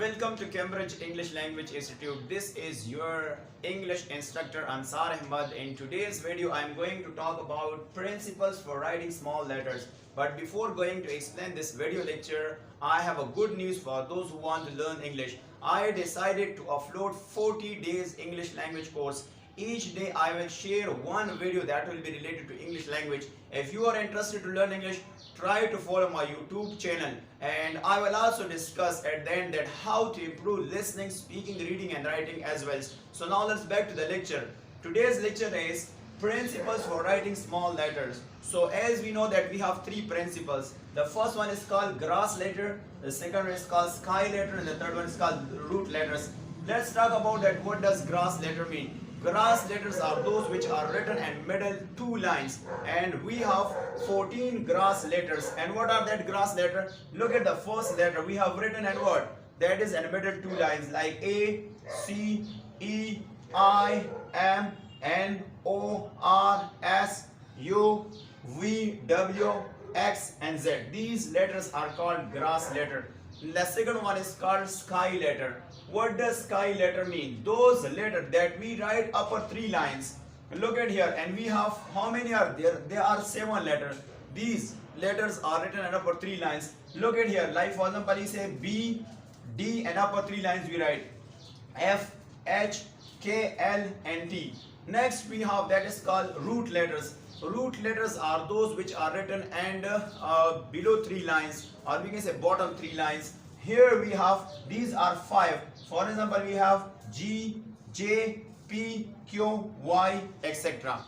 Welcome to Cambridge English Language Institute. This is your English instructor Ansar Ahmad. In today's video, I am going to talk about principles for writing small letters. But before going to explain this video lecture, I have a good news for those who want to learn English. I decided to upload 40 days English language course. Each day I will share one video that will be related to English language. If you are interested to learn English, try to follow my YouTube channel, and I will also discuss at the end that how to improve listening, speaking, reading and writing as well. So now let's back to the lecture. Today's lecture is principles for writing small letters. So as we know that we have three principles. The first one is called grass letter, the second one is called sky letter, and the third one is called root letters. Let's talk about that. What does grass letter mean? Grass letters are those which are written in middle two lines, and we have 14 grass letters. And what are that grass letter? Look at the first letter. We have written in what? That is in middle two lines, like A, C, E, I, M, N, O, R, S, U, V, W, X and Z. These letters are called grass letter. The second one is called sky letter. What does sky letter mean? Those letters that we write upper three lines. Look at here, and we have, how many are there? There are 7 letters. These letters are written in upper three lines. Look at here, like for example, you say B, D, and upper three lines we write F, H, K, L, and T. Next we have that is called root letters. Root letters are those which are written and below 3 lines, or we can say bottom 3 lines. Here we have, these are 5. For example, we have G, J, P, Q, Y, etc.